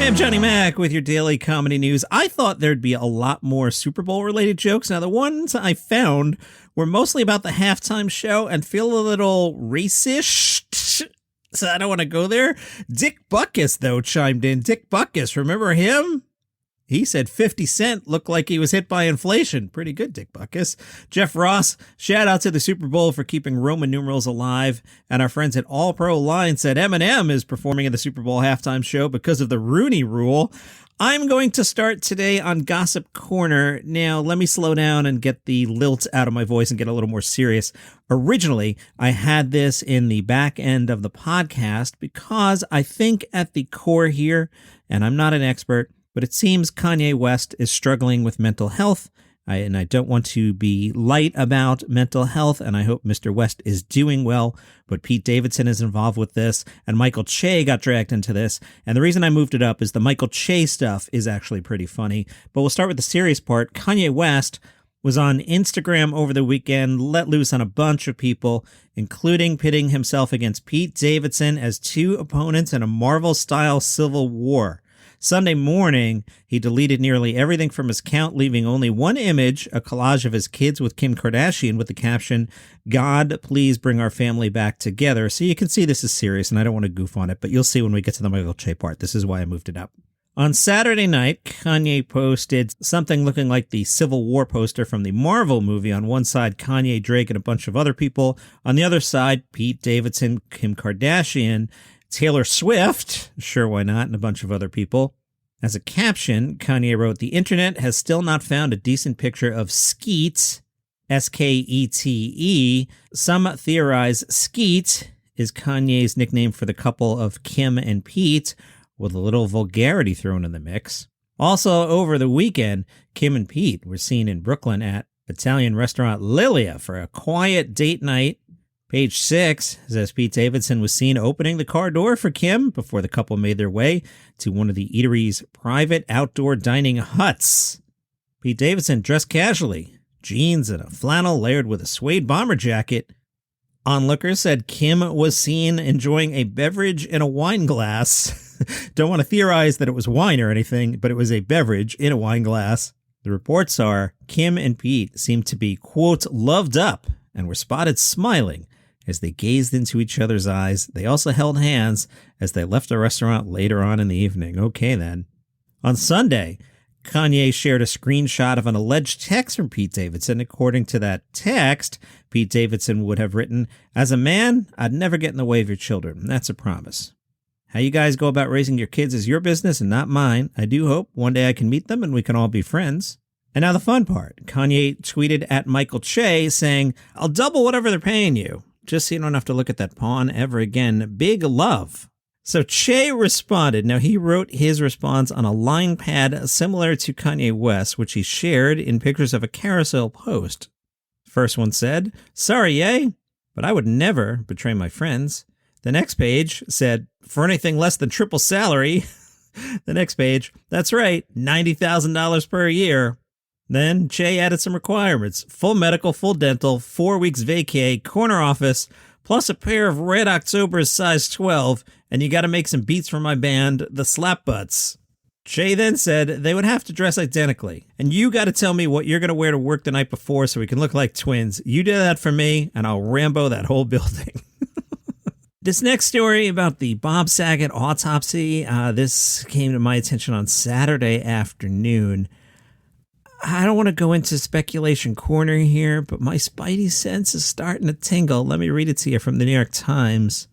Hey, I'm Johnny Mac with your daily comedy news. I thought there'd be a lot more Super Bowl related jokes. Now, the ones I found were mostly about the halftime show and feel a little racist, so I don't want to go there. Dick Butkus, though, chimed in. Dick Butkus, remember him? He said 50 Cent looked like he was hit by inflation. Pretty good, Dick Butkus. Jeff Ross, shout out to the Super Bowl for keeping Roman numerals alive. And our friends at All Pro Line said Eminem is performing at the Super Bowl halftime show because of the Rooney Rule. I'm going to start today on Gossip Corner. Now, let me slow down and get the lilt out of my voice and get a little more serious. Originally, I had this in the back end of the podcast because I think at the core here, and I'm not an expert, but it seems Kanye West is struggling with mental health, and I don't want to be light about mental health, and I hope Mr. West is doing well, but Pete Davidson is involved with this, and Michael Che got dragged into this, and the reason I moved it up is the Michael Che stuff is actually pretty funny, but we'll start with the serious part. Kanye West was on Instagram over the weekend, let loose on a bunch of people, including pitting himself against Pete Davidson as two opponents in a Marvel-style civil war. Sunday morning, he deleted nearly everything from his account, leaving only one image, a collage of his kids with Kim Kardashian with the caption, "God, please bring our family back together." So you can see this is serious, and I don't want to goof on it, but you'll see when we get to the Michael Che part. This is why I moved it up. On Saturday night, Kanye posted something looking like the Civil War poster from the Marvel movie. On one side, Kanye, Drake, and a bunch of other people. On the other side, Pete Davidson, Kim Kardashian, Taylor Swift, sure, why not, and a bunch of other people. As a caption, Kanye wrote, "The internet has still not found a decent picture of Skeet, Skete. Some theorize Skeet is Kanye's nickname for the couple of Kim and Pete, with a little vulgarity thrown in the mix." Also, over the weekend, Kim and Pete were seen in Brooklyn at Italian restaurant Lilia for a quiet date night. Page 6 says Pete Davidson was seen opening the car door for Kim before the couple made their way to one of the eatery's private outdoor dining huts. Pete Davidson dressed casually, jeans and a flannel layered with a suede bomber jacket. Onlookers said Kim was seen enjoying a beverage in a wine glass. Don't want to theorize that it was wine or anything, but it was a beverage in a wine glass. The reports are Kim and Pete seemed to be, quote, loved up and were spotted smiling as they gazed into each other's eyes. They also held hands as they left the restaurant later on in the evening. Okay, then. On Sunday, Kanye shared a screenshot of an alleged text from Pete Davidson. According to that text, Pete Davidson would have written, "As a man, I'd never get in the way of your children. That's a promise. How you guys go about raising your kids is your business and not mine. I do hope one day I can meet them and we can all be friends." And now the fun part. Kanye tweeted at Michael Che saying, "I'll double whatever they're paying you, just so you don't have to look at that pawn ever again. Big love." So Che responded. Now, he wrote his response on a line pad similar to Kanye West, which he shared in pictures of a carousel post. First one said, "Sorry, yay, but I would never betray my friends." The next page said, "For anything less than triple salary." The next page, "That's right, $90,000 per year." Then Che added some requirements: full medical, full dental, 4 weeks vacay, corner office, plus a pair of Red October's size 12, and you got to make some beats for my band, the Slap Butts. Che then said they would have to dress identically, and you got to tell me what you're going to wear to work the night before so we can look like twins. You do that for me, and I'll Rambo that whole building. This next story about the Bob Saget autopsy, this came to my attention on Saturday afternoon. I don't want to go into speculation corner here, but my spidey sense is starting to tingle. Let me read it to you from the New York Times.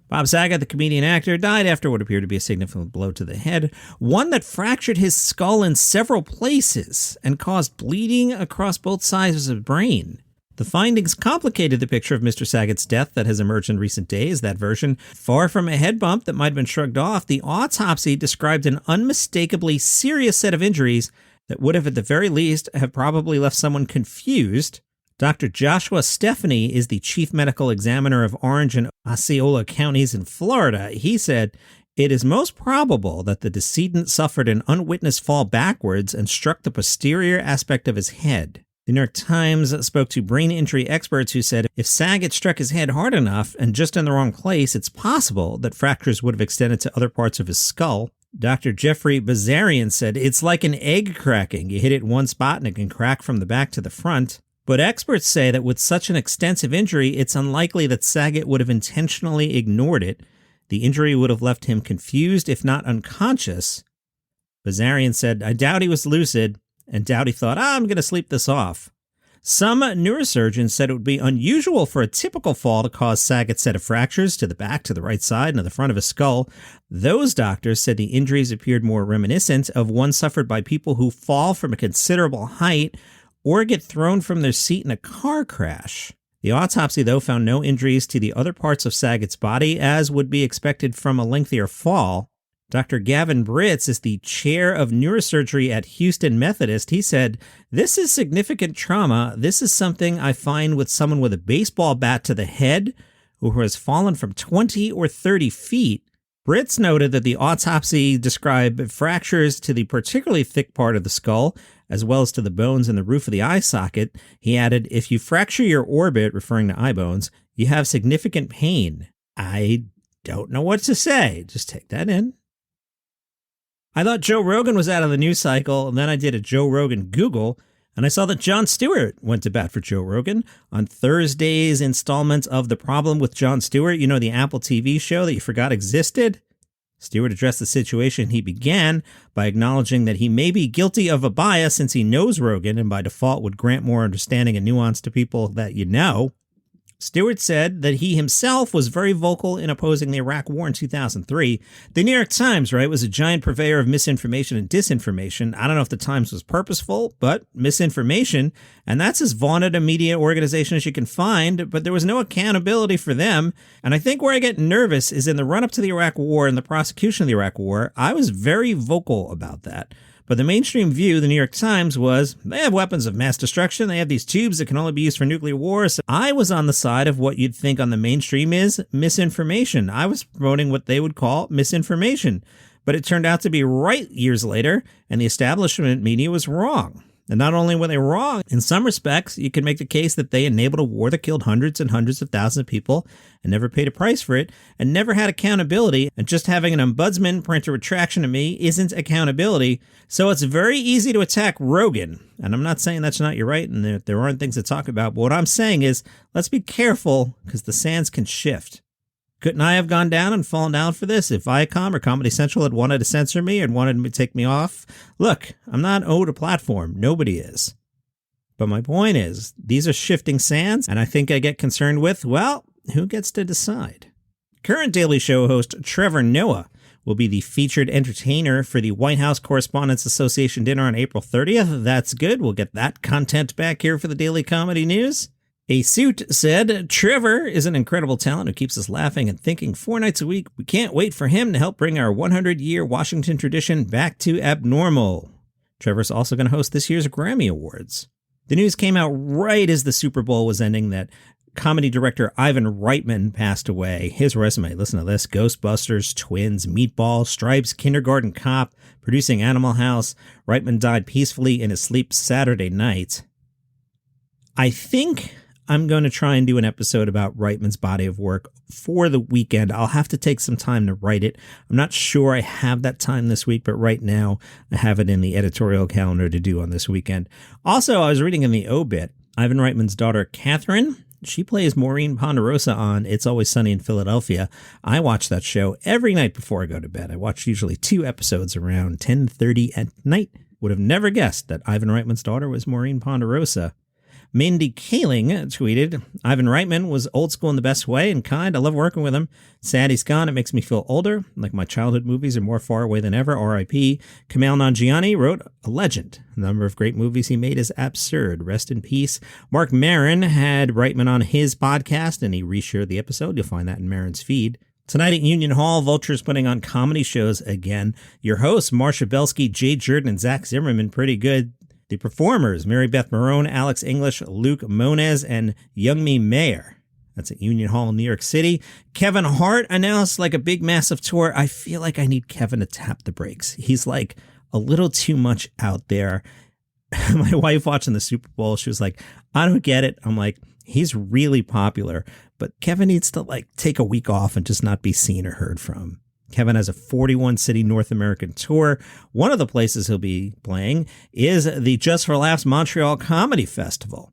Bob Saget, the comedian actor, died after what appeared to be a significant blow to the head, one that fractured his skull in several places and caused bleeding across both sides of his brain. The findings complicated the picture of Mr. Saget's death that has emerged in recent days. That version, far from a head bump that might have been shrugged off, the autopsy described an unmistakably serious set of injuries that would have, at the very least, have probably left someone confused. Dr. Joshua Stephanie is the chief medical examiner of Orange and Osceola counties in Florida. He said, "It is most probable that the decedent suffered an unwitnessed fall backwards and struck the posterior aspect of his head." The New York Times spoke to brain injury experts who said if Saget struck his head hard enough and just in the wrong place, it's possible that fractures would have extended to other parts of his skull. Dr. Jeffrey Bazarian said, "It's like an egg cracking. You hit it in one spot and it can crack from the back to the front." But experts say that with such an extensive injury, it's unlikely that Saget would have intentionally ignored it. The injury would have left him confused, if not unconscious. Bazarian said, "I doubt he was lucid and doubt he thought, I'm going to sleep this off." Some neurosurgeons said it would be unusual for a typical fall to cause Saget's set of fractures to the back, to the right side, and to the front of his skull. Those doctors said the injuries appeared more reminiscent of one suffered by people who fall from a considerable height or get thrown from their seat in a car crash. The autopsy, though, found no injuries to the other parts of Saget's body, as would be expected from a lengthier fall. Dr. Gavin Britz is the chair of neurosurgery at Houston Methodist. He said, "This is significant trauma. This is something I find with someone with a baseball bat to the head who has fallen from 20 or 30 feet. Britz noted that the autopsy described fractures to the particularly thick part of the skull, as well as to the bones in the roof of the eye socket. He added, "If you fracture your orbit," referring to eye bones, "you have significant pain." I don't know what to say. Just take that in. I thought Joe Rogan was out of the news cycle, and then I did a Joe Rogan Google, and I saw that Jon Stewart went to bat for Joe Rogan on Thursday's installment of The Problem with Jon Stewart, you know, the Apple TV show that you forgot existed. Stewart addressed the situation. He began by acknowledging that he may be guilty of a bias since he knows Rogan and by default would grant more understanding and nuance to people that you know. Stewart said that he himself was very vocal in opposing the Iraq War in 2003. The New York Times, right, was a giant purveyor of misinformation and disinformation. I don't know if the Times was purposeful, but misinformation, and that's as vaunted a media organization as you can find, but there was no accountability for them. And I think where I get nervous is in the run-up to the Iraq War and the prosecution of the Iraq War. I was very vocal about that. But the mainstream view, the New York Times, was they have weapons of mass destruction. They have these tubes that can only be used for nuclear war. So I was on the side of what you'd think on the mainstream is misinformation. I was promoting what they would call misinformation. But it turned out to be right years later, and the establishment media was wrong. And not only were they wrong, in some respects, you can make the case that they enabled a war that killed hundreds and hundreds of thousands of people and never paid a price for it and never had accountability. And just having an ombudsman print a retraction to me isn't accountability. So it's very easy to attack Rogan. And I'm not saying that's not your right and there aren't things to talk about. But what I'm saying is let's be careful because the sands can shift. Couldn't I have gone down and fallen down for this if Viacom or Comedy Central had wanted to censor me and wanted to take me off? Look, I'm not owed a platform. Nobody is. But my point is, these are shifting sands, and I think I get concerned with, well, who gets to decide? Current Daily Show host Trevor Noah will be the featured entertainer for the White House Correspondents Association dinner on April 30th. That's good. We'll get that content back here for the Daily Comedy News. A suit said, "Trevor is an incredible talent who keeps us laughing and thinking 4 nights a week. We can't wait for him to help bring our 100-year Washington tradition back to abnormal." Trevor's also going to host this year's Grammy Awards. The news came out right as the Super Bowl was ending that comedy director Ivan Reitman passed away. His resume, listen to this: Ghostbusters, Twins, Meatball, Stripes, Kindergarten Cop, producing Animal House. Reitman died peacefully in his sleep Saturday night. I think I'm going to try and do an episode about Reitman's body of work for the weekend. I'll have to take some time to write it. I'm not sure I have that time this week, but right now I have it in the editorial calendar to do on this weekend. Also, I was reading in the obit, Ivan Reitman's daughter, Catherine, she plays Maureen Ponderosa on It's Always Sunny in Philadelphia. I watch that show every night before I go to bed. I watch usually 2 episodes around 10:30 at night. Would have never guessed that Ivan Reitman's daughter was Maureen Ponderosa. Mindy Kaling tweeted, "Ivan Reitman was old school in the best way and kind. I love working with him. Sad he's gone. It makes me feel older, like my childhood movies are more far away than ever. R.I.P. Kumail Nanjiani wrote, a legend. The number of great movies he made is absurd. Rest in peace." Mark Maron had Reitman on his podcast, and he reshared the episode. You'll find that in Maron's feed. Tonight at Union Hall, Vulture's putting on comedy shows again. Your hosts, Marsha Belsky, Jay Jordan, and Zach Zimmerman, pretty good. The performers, Mary Beth Marone, Alex English, Luke Moniz, and Youngmi Mayer. That's at Union Hall in New York City. Kevin Hart announced like a big, massive tour. I feel like I need Kevin to tap the brakes. He's like a little too much out there. My wife watching the Super Bowl, she was like, I don't get it. I'm like, he's really popular, but Kevin needs to like take a week off and just not be seen or heard from. Kevin has a 41-city North American tour. One of the places he'll be playing is the Just for Laughs Montreal Comedy Festival.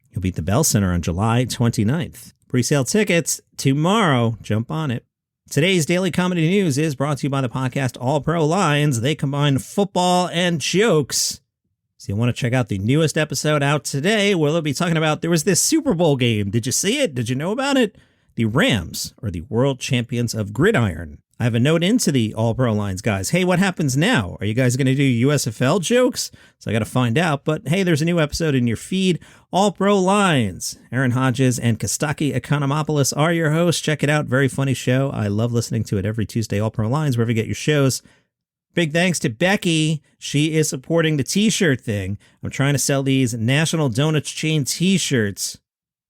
He'll be at the Bell Center on July 29th. Pre-sale tickets tomorrow. Jump on it. Today's Daily Comedy News is brought to you by the podcast All Pro Lines. They combine football and jokes. So you'll want to check out the newest episode out today where they'll be talking about there was this Super Bowl game. Did you see it? Did you know about it? The Rams are the world champions of gridiron. I have a note into the All Pro Lines guys. Hey, what happens now? Are you guys going to do USFL jokes? So I got to find out. But hey, there's a new episode in your feed. All Pro Lines. Aaron Hodges and Kostaki Economopoulos are your hosts. Check it out. Very funny show. I love listening to it every Tuesday. All Pro Lines, wherever you get your shows. Big thanks to Becky. She is supporting the t-shirt thing. I'm trying to sell these National Donuts Chain t-shirts.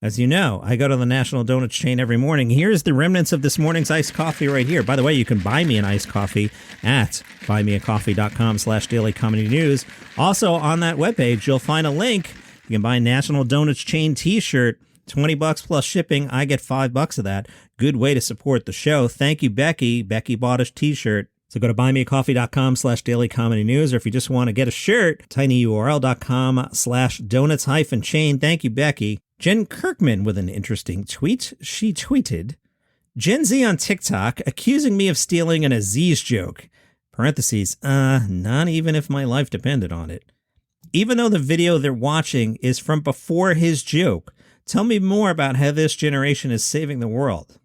As you know, I go to the National Donuts Chain every morning. Here's the remnants of this morning's iced coffee right here. By the way, you can buy me an iced coffee at buymeacoffee.com/dailycomedynews. Also on that webpage, you'll find a link. You can buy a National Donuts Chain t-shirt, $20 plus shipping. I get $5 of that. Good way to support the show. Thank you, Becky. Becky bought a t-shirt. So go to buymeacoffee.com/dailycomedynews, or if you just want to get a shirt, tinyurl.com/donuts-chain. Thank you, Becky. Jen Kirkman with an interesting tweet. She tweeted, Gen Z on TikTok accusing me of stealing an Aziz joke. Parentheses, not even if my life depended on it. Even though the video they're watching is from before his joke, tell me more about how this generation is saving the world.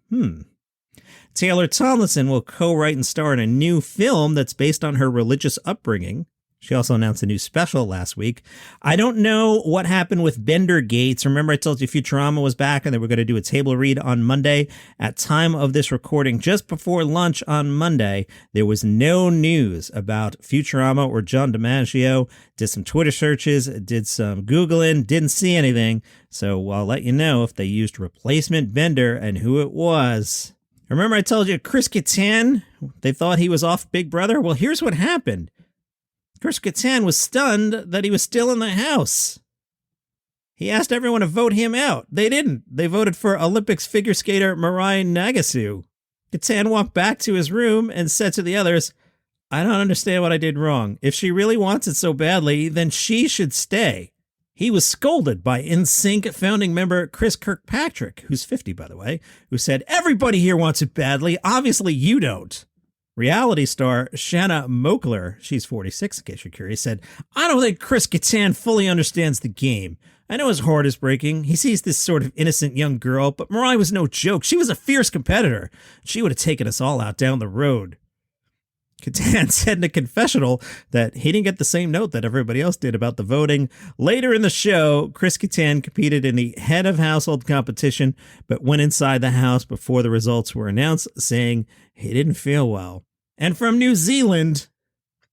Taylor Tomlinson will co-write and star in a new film that's based on her religious upbringing. She also announced a new special last week. I don't know what happened with Bender-gate. Remember I told you Futurama was back and they were going to do a table read on Monday. At time of this recording, just before lunch on Monday, there was no news about Futurama or John DiMaggio. Did some Twitter searches, did some Googling, didn't see anything. So I'll let you know if they used replacement Bender and who it was. Remember I told you Chris Kattan, they thought he was off Big Brother? Well, here's what happened. Chris Kattan was stunned that he was still in the house. He asked everyone to vote him out. They didn't. They voted for Olympics figure skater Mirai Nagasu. Kattan walked back to his room and said to the others, I don't understand what I did wrong. If she really wants it so badly, then she should stay. He was scolded by NSYNC founding member Chris Kirkpatrick, who's 50, by the way, who said, everybody here wants it badly. Obviously you don't. Reality star Shanna Mokler, she's 46 in case you're curious, said, I don't think Chris Kattan fully understands the game. I know his heart is breaking. He sees this sort of innocent young girl, but Mirai was no joke. She was a fierce competitor. She would have taken us all out down the road. Kattan said in a confessional that he didn't get the same note that everybody else did about the voting. Later in the show, Chris Kattan competed in the head of household competition, but went inside the house before the results were announced, saying he didn't feel well. And from New Zealand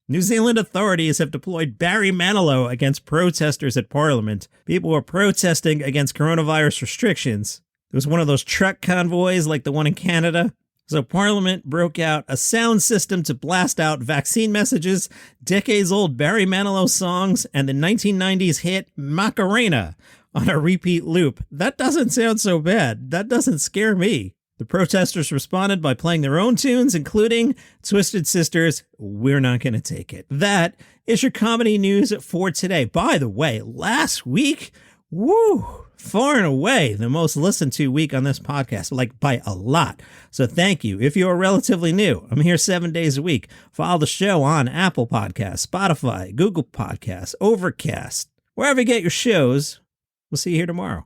authorities have deployed Barry Manilow against protesters at Parliament. People were protesting against coronavirus restrictions. It was one of those truck convoys like the one in Canada. So Parliament broke out a sound system to blast out vaccine messages, decades-old Barry Manilow songs, and the 1990s hit Macarena on a repeat loop. That doesn't sound so bad. That doesn't scare me. The protesters responded by playing their own tunes, including Twisted Sister's We're Not Gonna Take It. That is your comedy news for today. By the way, last week, far and away the most listened to week on this podcast, like by a lot. So thank you. If you're relatively new, I'm here 7 days a week. Follow the show on Apple Podcasts, Spotify, Google Podcasts, Overcast, wherever you get your shows. We'll see you here tomorrow.